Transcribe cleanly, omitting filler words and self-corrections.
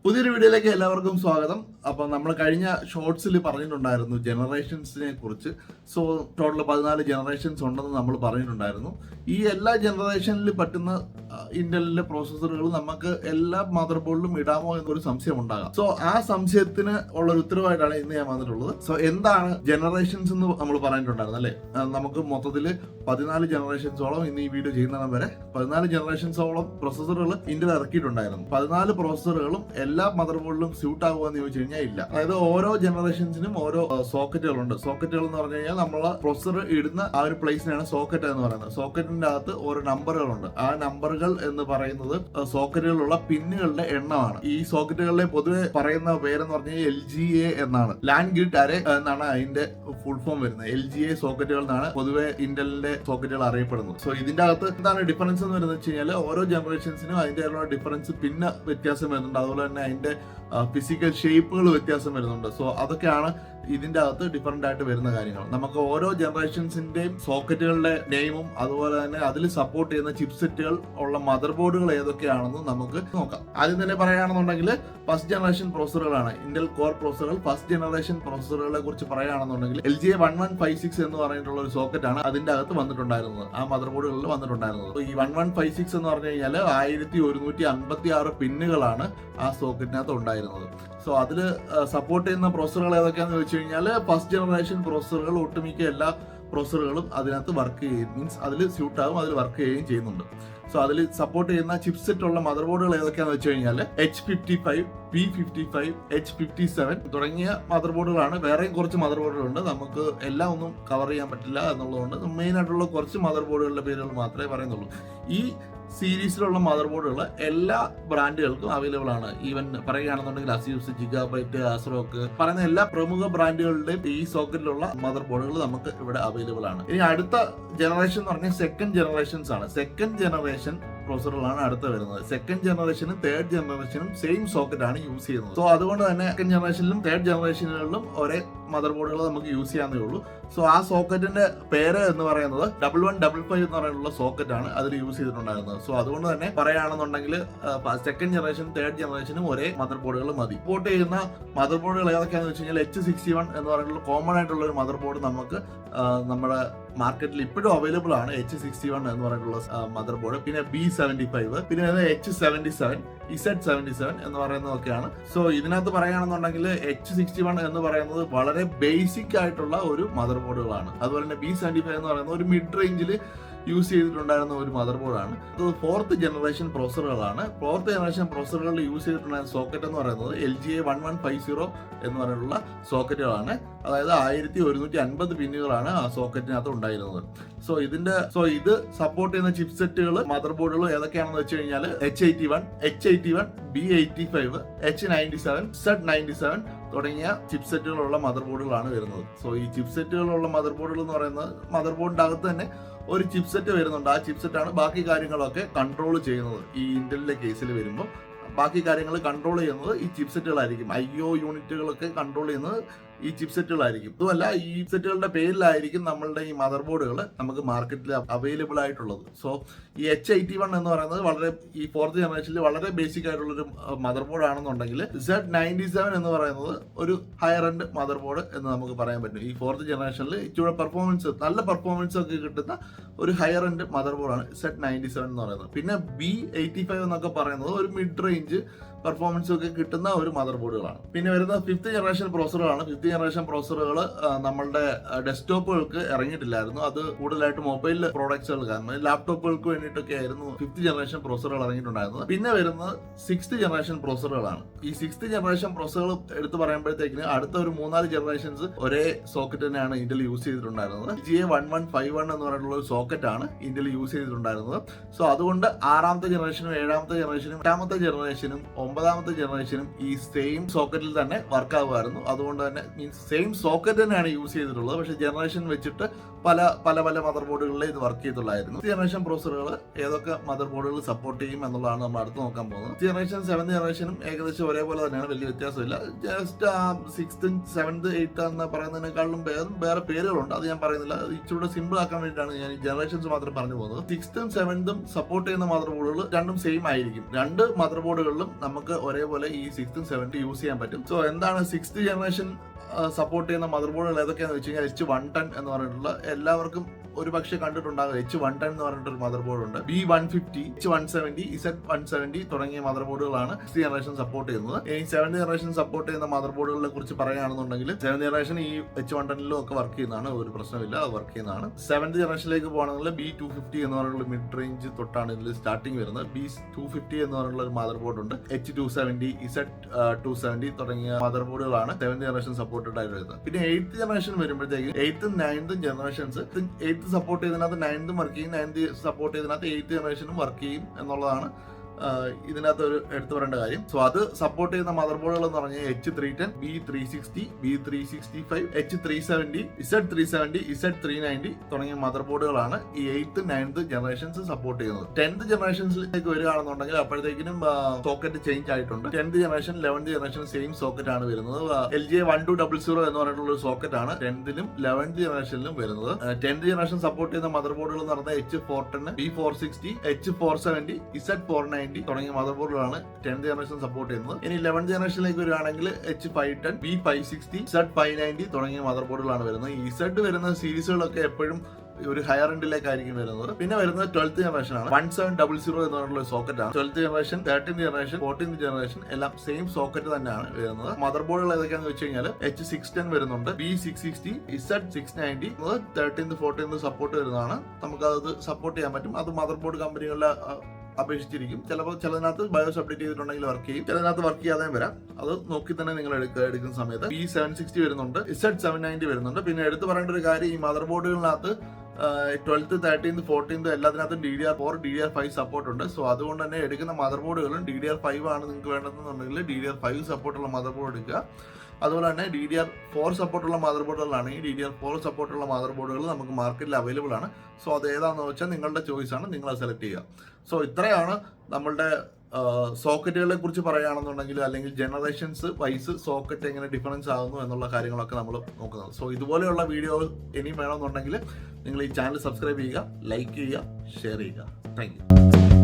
പുതിയൊരു വീഡിയോയിലേക്ക് എല്ലാവർക്കും സ്വാഗതം. അപ്പം നമ്മൾ കഴിഞ്ഞ ഷോർട്സിൽ പറഞ്ഞിട്ടുണ്ടായിരുന്നു ജനറേഷൻസിനെ കുറിച്ച്. സോ ടോട്ടൽ 14 ജനറേഷൻസ് ഉണ്ടെന്ന് നമ്മൾ പറഞ്ഞിട്ടുണ്ടായിരുന്നു. ഈ എല്ലാ ജനറേഷനിൽ പറ്റുന്ന ഇന്റലിലെ പ്രോസസ്സറുകൾ നമുക്ക് എല്ലാ മദർ ബോർഡിലും ഇടാമോ എന്നൊരു സംശയം ഉണ്ടാകാം. സോ ആ സംശയത്തിന് ഉള്ള ഒരു ഉത്തരവായിട്ടാണ് ഇന്ന് ഞാൻ വന്നിട്ടുള്ളത്. സോ എന്താണ് ജനറേഷൻസ് എന്ന് നമ്മൾ പറഞ്ഞിട്ടുണ്ടായിരുന്നു അല്ലേ? നമുക്ക് മൊത്തത്തിൽ 14 ജനറേഷൻസോളം ഇന്ന് ഈ വീഡിയോ ചെയ്യുന്നതിന് വരെ 14 ജനറേഷൻസോളം പ്രോസസ്സറുകൾ ഇന്റൽ ഇറക്കിയിട്ടുണ്ടായിരുന്നു. 14 പ്രോസസ്സറുകളും എല്ലാ മദർ ബോർഡിലും സ്യൂട്ട് ആകുമെന്ന് ചോദിച്ചു കഴിഞ്ഞാൽ ഇല്ല. അതായത് ഓരോ ജനറേഷൻസിനും ഓരോ സോക്കറ്റുകളുണ്ട്. സോക്കറ്റുകൾ എന്ന് പറഞ്ഞു കഴിഞ്ഞാൽ നമ്മളെ പ്രോസസ്സർ ഇടുന്ന ആ ഒരു പ്ലേസിനാണ് സോക്കറ്റ് എന്ന് പറയുന്നത്. സോക്കറ്റിന്റെ അകത്ത് ഓരോ നമ്പറുകളുണ്ട്. ആ നമ്പറുകൾ എന്ന് പറയുന്നത് സോക്കറ്റുകളിലുള്ള പിന്നുകളുടെ എണ്ണമാണ്. ഈ സോക്കറ്റുകളിലെ പൊതുവെ പറയുന്ന പേരെന്ന് പറഞ്ഞാൽ LGA എന്നാണ്. ലാൻഡ് ഗ്രിഡ് അറേ എന്നാണ് അതിന്റെ ഫുൾ ഫോം വരുന്നത്. LGA സോക്കറ്റുകൾ എന്നാണ് പൊതുവെ ഇന്റലിന്റെ സോക്കറ്റുകൾ അറിയപ്പെടുന്നത്. സോ ഇതിന്റെ അകത്ത് എന്താണ് ഡിഫറൻസ് എന്ന് വരുന്നത് വെച്ച് കഴിഞ്ഞാൽ ഓരോ ജനറേഷൻസിനും അതിന്റെ ഡിഫറൻസ് പിന്നെ വ്യത്യാസം വരുന്നുണ്ട്. അതുപോലെ തന്നെ അതിന്റെ ഫിസിക്കൽ ഷേപ്പുകൾ വ്യത്യാസം വരുന്നുണ്ട്. സോ അതൊക്കെയാണ് ഇതിന്റെ അകത്ത് ഡിഫറെന്റ് ആയിട്ട് വരുന്ന കാര്യങ്ങൾ. നമുക്ക് ഓരോ ജനറേഷൻസിന്റെയും സോക്കറ്റുകളുടെ നെയിമും അതുപോലെ തന്നെ അതിൽ സപ്പോർട്ട് ചെയ്യുന്ന ചിപ്സെറ്റുകൾ ഉള്ള മദർ ബോർഡുകൾ ഏതൊക്കെയാണെന്ന് നമുക്ക് നോക്കാം. ആദ്യം തന്നെ പറയുകയാണെന്നുണ്ടെങ്കിൽ ഫസ്റ്റ് ജനറേഷൻ പ്രോസസറുകളാണ് ഇന്റൽ കോർ പ്രോസസറുകൾ. ഫസ്റ്റ് ജനറേഷൻ പ്രോസസറുകളെ കുറിച്ച് പറയുകയാണെന്നുണ്ടെങ്കിൽ LGA 1156 എന്ന് പറഞ്ഞിട്ടുള്ള ഒരു സോക്കറ്റ് ആണ് അതിന്റെ അകത്ത് വന്നിട്ടുണ്ടായിരുന്നത്. ആ മദർ ബോർഡുകളിൽ വന്നിട്ടുണ്ടായിരുന്നത്. ഈ 1156 എന്ന് പറഞ്ഞു കഴിഞ്ഞാൽ 1156 പിന്നുകളാണ് ആ സോക്കറ്റിനകത്ത് ഉണ്ടായിരുന്നത്. സോ അതിൽ സപ്പോർട്ട് ചെയ്യുന്ന പ്രോസസറുകൾ ഏതൊക്കെയാണെന്ന് ചോദിച്ചു കഴിഞ്ഞാൽ ഫസ്റ്റ് ജനറേഷൻ പ്രോസസറുകൾ ഒട്ടുമിക്ക എല്ലാ പ്രോസസറുകളും അതിനകത്ത് വർക്ക് ചെയ്യും. മീൻസ് അതിൽ സ്യൂട്ട് ആകും, അതിൽ വർക്ക് ചെയ്യുകയും ചെയ്യുന്നുണ്ട്. സോ അതിൽ സപ്പോർട്ട് ചെയ്യുന്ന ചിപ്സെറ്റ് ഉള്ള മദർ ബോർഡുകൾ ഏതൊക്കെയാണെന്ന് വെച്ച് കഴിഞ്ഞാൽ H55, P55, H57 തുടങ്ങിയ മദർ ബോർഡുകളാണ്. വേറെയും കുറച്ച് മദർ ബോർഡുകളുണ്ട്. നമുക്ക് എല്ലാം ഒന്നും കവർ ചെയ്യാൻ പറ്റില്ല എന്നുള്ളതുകൊണ്ട് മെയിൻ ആയിട്ടുള്ള കുറച്ച് മദർ ബോർഡുകളുടെ പേരുകൾ മാത്രമേ പറയുന്നുള്ളൂ. ഈ സീരീസിലുള്ള മദർ ബോർഡുകൾ എല്ലാ ബ്രാൻഡുകൾക്കും അവൈലബിൾ ആണ്. ഈവൻ പറയുകയാണെന്നുണ്ടെങ്കിൽ അസ്യൂസ്, ജിഗാബൈറ്റ്, ആസ്റോക്ക് പറയുന്ന എല്ലാ പ്രമുഖ ബ്രാൻഡുകളുടെയും ഈ സോക്കറ്റിലുള്ള മദർ ബോർഡുകൾ നമുക്ക് ഇവിടെ അവൈലബിൾ ആണ്. ഇനി അടുത്ത ജനറേഷൻ എന്ന് പറഞ്ഞാൽ സെക്കൻഡ് ജനറേഷൻസ് ആണ്. സെക്കൻഡ് ജനറേഷൻ പ്രോസസറുകളാണ് അടുത്ത വരുന്നത്. സെക്കൻഡ് ജനറേഷനും തേർഡ് ജനറേഷനും സെയിം സോക്കറ്റ് ആണ് യൂസ് ചെയ്യുന്നത്. സോ അതുകൊണ്ട് തന്നെ സെക്കൻഡ് ജനറേഷനിലും തേർഡ് ജനറേഷനുകളിലും ഒരേ മദർ ബോർഡുകൾ നമുക്ക് യൂസ് ചെയ്യാവുന്നേ ഉള്ളൂ. സോ ആ സോക്കറ്റിന്റെ പേര് എന്ന് പറയുന്നത് 1155 എന്ന് പറയുന്ന സോക്കറ്റ് ആണ് അതിൽ യൂസ് ചെയ്തിട്ടുണ്ടായിരുന്നത്. സോ അതുകൊണ്ട് തന്നെ പറയുകയാണെന്നുണ്ടെങ്കിൽ സെക്കൻഡ് ജനറേഷനും തേർഡ് ജനറേഷനും ഒരേ മദർ ബോർഡുകൾ മതി. സപ്പോർട്ട് ചെയ്യുന്ന മദർ ബോർഡുകൾ ഏതൊക്കെയാണെന്ന് വെച്ച് കഴിഞ്ഞാൽ H61 എന്ന് പറയുന്ന കോമൺ ആയിട്ടുള്ള ഒരു മദർ ബോർഡ് നമുക്ക് നമ്മുടെ മാർക്കറ്റിൽ ഇപ്പോഴും അവൈലബിൾ ആണ്. H61 എന്ന് പറഞ്ഞിട്ടുള്ള മദർ ബോർഡ്. പിന്നെ B75, പിന്നെ H77, Z77 എന്ന് പറയുന്നതൊക്കെയാണ്. സോ ഇതിനകത്ത് പറയുകയാണെന്നുണ്ടെങ്കിൽ H61 എന്ന് പറയുന്നത് വളരെ ബേസിക് ആയിട്ടുള്ള ഒരു മദർ ബോർഡുകളാണ്. അതുപോലെ തന്നെ B75 എന്ന് പറയുന്നത് ഒരു മിഡ് റേഞ്ചിൽ യൂസ് ചെയ്തിട്ടുണ്ടായിരുന്ന ഒരു മദർ ബോർഡാണ്. അത് ഫോർത്ത് ജനറേഷൻ പ്രോസസറുകളാണ്. ഫോർത്ത് ജനറേഷൻ പ്രോസസറുകളിൽ യൂസ് ചെയ്തിട്ടുണ്ടായിരുന്ന സോക്കറ്റ് എന്ന് പറയുന്നത് LGA 1150 എന്ന് പറഞ്ഞിട്ടുള്ള സോക്കറ്റുകളാണ്. അതായത് 1150 പിന്നുകളാണ് ആ സോക്കറ്റിനകത്ത് ഉണ്ടായിരുന്നത്. സോ ഇത് സപ്പോർട്ട് ചെയ്യുന്ന ചിപ്സെറ്റുകൾ മദർ ബോർഡുകൾ ഏതൊക്കെയാണെന്ന് വെച്ച് കഴിഞ്ഞാൽ H81, B85, H97, Z97 തുടങ്ങിയ ചിപ്സെറ്റുകളുള്ള മദർ ബോർഡുകളാണ് വരുന്നത്. സോ ഈ ചിപ്സെറ്റുകളുള്ള മദർ ബോർഡുകൾ എന്ന് പറയുന്നത് മദർ ബോർഡിന്റെ അകത്ത് തന്നെ ഒരു ചിപ്സെറ്റ് വരുന്നുണ്ട്. ആ ചിപ്സെറ്റാണ് ബാക്കി കാര്യങ്ങളൊക്കെ കൺട്രോൾ ചെയ്യുന്നത്. ഈ ഇന്റലിന്റെ കേസിൽ വരുമ്പോൾ ബാക്കി കാര്യങ്ങൾ കൺട്രോൾ ചെയ്യുന്നത് ഈ ചിപ്സെറ്റുകളായിരിക്കും. IO യൂണിറ്റുകളൊക്കെ കൺട്രോൾ ചെയ്യുന്നത് ഈ ചിപ്സെറ്റുകളായിരിക്കും. അതുമല്ല, ഈ ചിപ്സെറ്റുകളുടെ പേരിലായിരിക്കും നമ്മളുടെ ഈ മദർ ബോർഡുകൾ നമുക്ക് മാർക്കറ്റിൽ അവൈലബിൾ ആയിട്ടുള്ളത്. സോ ഈ H81 എന്ന് പറയുന്നത് വളരെ ഈ ഫോർത്ത് ജനറേഷനിൽ വളരെ ബേസിക് ആയിട്ടുള്ളൊരു മദർ ബോർഡ് ആണെന്നുണ്ടെങ്കിൽ Z97 എന്ന് പറയുന്നത് ഒരു ഹയർ എൻഡ് മദർ ബോർഡ് എന്ന് നമുക്ക് പറയാൻ പറ്റും. ഈ ഫോർത്ത് ജനറേഷനിൽ ഇച്ചിരി നല്ല പെർഫോമൻസ് ഒക്കെ കിട്ടുന്ന ഒരു ഹയർ എൻഡ് മദർ ബോർഡാണ് Z97 എന്ന് പറയുന്നത്. പിന്നെ B85 എന്നൊക്കെ പറയുന്നത് ഒരു മിഡ് റേഞ്ച് പെർഫോമൻസ് ഒക്കെ കിട്ടുന്ന ഒരു മദർ ബോർഡുകളാണ്. പിന്നെ വരുന്ന ഫിഫ്ത്ത് ജനറേഷൻ പ്രോസസറുകളാണ്. ഫിഫ്ത്ത് ജനറേഷൻ പ്രോസസറുകൾ നമ്മളുടെ ഡെസ്ക്ടോപ്പുകൾക്ക് ഇറങ്ങിയിട്ടില്ലായിരുന്നു. അത് കൂടുതലായിട്ട് മൊബൈൽ പ്രോഡക്ട്സുകൾ കാരണം ലാപ്ടോപ്പുകൾക്ക് വേണ്ടിയിട്ടൊക്കെ ആയിരുന്നു ഫിഫ്ത്ത് ജനറേഷൻ പ്രോസസറുകൾ ഇറങ്ങിയിട്ടുണ്ടായിരുന്നത്. പിന്നെ വരുന്നത് സിക്സ്ത് ജനറേഷൻ പ്രോസസറുകളാണ്. ഈ സിക്സ്ത് ജനറേഷൻ പ്രോസസറുകൾ എടുത്ത് പറയുമ്പോഴത്തേക്കിന് അടുത്ത ഒരു 3-4 ജനറേഷൻസ് ഒരേ സോക്കറ്റ് തന്നെയാണ് ഇന്റൽ യൂസ് ചെയ്തിട്ടുണ്ടായിരുന്നത്. LGA 1151 എന്ന് പറഞ്ഞിട്ടുള്ള ഒരു സോക്കറ്റ് ആണ് ഇന്റൽ യൂസ് ചെയ്തിട്ടുണ്ടായിരുന്നത്. സോ അതുകൊണ്ട് 6ാമത്തെ ജനറേഷനും 7ാമത്തെ ജനറേഷനും 8ാമത്തെ ജനറേഷനും 9ാമത്തെ ജനറേഷനും ഈ സെയിം സോക്കറ്റിൽ തന്നെ വർക്ക് ആകുമായിരുന്നു. അതുകൊണ്ട് തന്നെ മീൻസ് സെയിം സോക്കറ്റ് തന്നെയാണ് യൂസ് ചെയ്തിട്ടുള്ളത്. പക്ഷേ ജനറേഷൻ വെച്ചിട്ട് പല പല പല മദർ ബോർഡുകളിൽ ഇത് വർക്ക് ചെയ്തിട്ടുള്ളായിരുന്നു. ജനറേഷൻ പ്രോസസറുകൾ ഏതൊക്കെ മദർ ബോർഡുകൾ സപ്പോർട്ട് ചെയ്യും എന്നുള്ളതാണ് നമ്മൾ അടുത്ത് നോക്കാൻ പോകുന്നത്. ജനറേഷൻ 7th ജനറേഷനും ഏകദേശം ഒരേപോലെ തന്നെയാണ്, വലിയ വ്യത്യാസമില്ല. ജസ്റ്റ് 6th, 7th, 8th എന്ന് പറയുന്നതിനേക്കാളും വേറെ പേരുകളുണ്ട്. അത് ഞാൻ പറയുന്നില്ല. ഇച്ചിരി സിമ്പിൾ ആക്കാൻ വേണ്ടിയിട്ടാണ് ഞാൻ ഈ ജനറേഷൻസ് മാത്രം പറഞ്ഞു പോകുന്നത്. 6th ഉം 7th ഉം സപ്പോർട്ട് ചെയ്യുന്ന മദർ ബോർഡുകൾ രണ്ടും സെയിം ആയിരിക്കും. രണ്ട് മദർ ബോർഡുകളിലും നമുക്ക് നമുക്ക് ഒരേപോലെ ഈ 6th 7th യൂസ് ചെയ്യാൻ പറ്റും. സോ എന്താണ് 6th ജനറേഷൻ സപ്പോർട്ട് ചെയ്യുന്ന മദർ ബോർഡുകൾ ഏതൊക്കെയാണെന്ന് വെച്ച് കഴിഞ്ഞാൽ H110 എന്ന് പറഞ്ഞിട്ടുള്ള എല്ലാവർക്കും ഒരു പക്ഷേ കണ്ടിട്ടുണ്ടാകും. H110 എന്ന് പറഞ്ഞിട്ടൊരു മദർ ബോർഡ് ഉണ്ട്. B150, H170, Z170 തുടങ്ങിയ മദർ ബോർഡുകളാണ് 6th ജനറേഷൻ സപ്പോർട്ട് ചെയ്യുന്നത്. ഈ 7th ജനറേഷൻ സപ്പോർട്ട് ചെയ്യുന്ന മദർ ബോർഡുകളെ കുറിച്ച് പറയുകയാണെന്നുണ്ടെങ്കിൽ 7th ജനറേഷൻ ഈ H110ലും ഒക്കെ വർക്ക് ചെയ്യുന്നതാണ്, ഒരു പ്രശ്നമില്ല, അത് വർക്ക് ചെയ്യുന്നതാണ്. 7th ജനറേഷനിലേക്ക് പോകുകയാണെങ്കിൽ B250 എന്ന് പറഞ്ഞിട്ടുള്ള മിഡ് റേഞ്ച് തൊട്ടാണ് ഇതിൽ സ്റ്റാർട്ടിങ് വരുന്നത്. B250 എന്ന് പറഞ്ഞിട്ടുള്ള ഒരു മദർ ബോർഡ് ഉണ്ട്. H270, Z270 തുടങ്ങിയ മദർ ബോർഡുകളാണ് 7th ജനറേഷൻ സപ്പോർട്ടഡ് ആയിട്ട് വരുന്നത്. പിന്നെ 8th ജനറേഷൻ വരുമ്പോഴത്തേക്ക് 8th 9th generations 8th support ചെയ്തതിനകത്ത് 9th work ചെയ്യും, 9th സപ്പോർട്ട് ചെയ്തതിനകത്ത് 8th ജനറേഷനും വർക്ക് ചെയ്യും എന്നുള്ളതാണ് ഇതിനകത്ത് ഒരു എടുത്തു പറയേണ്ട കാര്യം. സോ അത് സപ്പോർട്ട് ചെയ്യുന്ന മദർ ബോർഡുകൾ എന്ന് പറഞ്ഞാൽ H310, B360, B365, H370, Z370, Z390 തുടങ്ങിയ മദർ ബോർഡുകളാണ് ഈ 8th 9th ജനറേഷൻസ് സപ്പോർട്ട് ചെയ്യുന്നത്. 10th ജനറേഷൻസിലേക്ക് വരികയാണെന്നുണ്ടെങ്കിൽ അപ്പോഴത്തേക്കിനും സോക്കറ്റ് ചേഞ്ച് ആയിട്ടുണ്ട്. 10th generation 11th generation same socket ആണ് വരുന്നത്. LJ1200 എന്ന് പറഞ്ഞിട്ടുള്ള ഒരു സോക്കറ്റ് ആണ് 10th-ലും 11th ജനറേഷനിലും വരുന്നത്. 10th ജനറേഷൻ സപ്പോർട്ട് ചെയ്യുന്ന മദർ ബോർഡുകൾ എന്ന് പറഞ്ഞാൽ H410, B460, H470, Z490 തുടങ്ങിയ മദർ ബോർഡുകളാണ് 10th ജനറേഷൻ സപ്പോർട്ട് ചെയ്യുന്നത്. ഇനി 11th ജനറേഷനിലേക്ക് വരികയാണെങ്കിൽ H510, B560, Z590 തുടങ്ങിയ മദർ ബോർഡുകളാണ് വരുന്നത്. ഈ Z വരുന്ന സീരീസുകളൊക്കെ എപ്പോഴും ഒരു ഹയർ എൻഡിലേക്കായിരിക്കും വരുന്നത്. പിന്നെ വരുന്നത് 12th ജനറേഷൻ ആണ്. 1700 എന്ന് പറഞ്ഞിട്ടുള്ള സോക്കറ്റ് ആണ്. 12th generation, 13th generation, 14th generation എല്ലാം സെയിം സോക്കറ്റ് തന്നെയാണ് വരുന്നത്. മദർ ബോർഡുകൾ ഏതൊക്കെയാണെന്ന് വെച്ച് കഴിഞ്ഞാൽ H610 വരുന്നുണ്ട്, B660, Z690, 13th 14th support വരുന്നതാണ്. നമുക്കത് സപ്പോർട്ട് ചെയ്യാൻ പറ്റും. അത് മദർ ബോർഡ് കമ്പനികളിലെ അപേക്ഷിച്ചിരിക്കും. ചിലപ്പോൾ ചിലതിനകത്ത് ബയോസ് അപ്ഡേറ്റ് ചെയ്തിട്ടുണ്ടെങ്കിൽ വർക്ക് ചെയ്യും, ചിലതിനകത്ത് വർക്ക് ചെയ്യാതെ വരാം. അത് നോക്കി തന്നെ നിങ്ങൾ എടുക്കുന്ന സമയത്ത് B760 വരുന്നുണ്ട്, Z790 വരുന്നുണ്ട്. പിന്നെ എടുത്തു പറയേണ്ട ഒരു കാര്യം, ഈ മദർ ബോർഡുകളിനകത്ത് 12th 13th 14th എല്ലാത്തിനകത്തും DDR4 DDR5 സപ്പോർട്ട് ഉണ്ട്. സോ അതുകൊണ്ട് തന്നെ എടുക്കുന്ന മദർ ബോർഡുകളും DDR5 ആണ് നിങ്ങൾക്ക് വേണ്ടതെന്നുണ്ടെങ്കിൽ DDR5 സപ്പോർട്ടുള്ള മദർ ബോർഡ് എടുക്കുക. അതുപോലെ തന്നെ DDR4 സപ്പോർട്ടുള്ള മദർ ബോർഡുകളാണെങ്കിൽ DDR4 സപ്പോർട്ടുള്ള മദർ ബോർഡുകൾ നമുക്ക് മാർക്കറ്റിൽ അവൈലബിൾ ആണ്. സോ അത് ഏതാണെന്ന് വെച്ചാൽ നിങ്ങളുടെ ചോയ്സ് ആണ്, നിങ്ങൾ അത് സെലക്ട് ചെയ്യുക. സോ ഇത്രയാണ് നമ്മളുടെ സോക്കറ്റുകളെ കുറിച്ച് പറയുകയാണെന്നുണ്ടെങ്കിൽ, അല്ലെങ്കിൽ ജനറേഷൻസ് വൈസ് സോക്കറ്റ് എങ്ങനെ ഡിഫറൻസ് ആകുന്നു എന്നുള്ള കാര്യങ്ങളൊക്കെ നമ്മൾ നോക്കുന്നത്. സോ ഇതുപോലെയുള്ള വീഡിയോ ഇനിയും വേണമെന്നുണ്ടെങ്കിൽ നിങ്ങൾ ഈ ചാനൽ സബ്സ്ക്രൈബ് ചെയ്യുക, ലൈക്ക് ചെയ്യുക, ഷെയർ ചെയ്യുക. Thank you.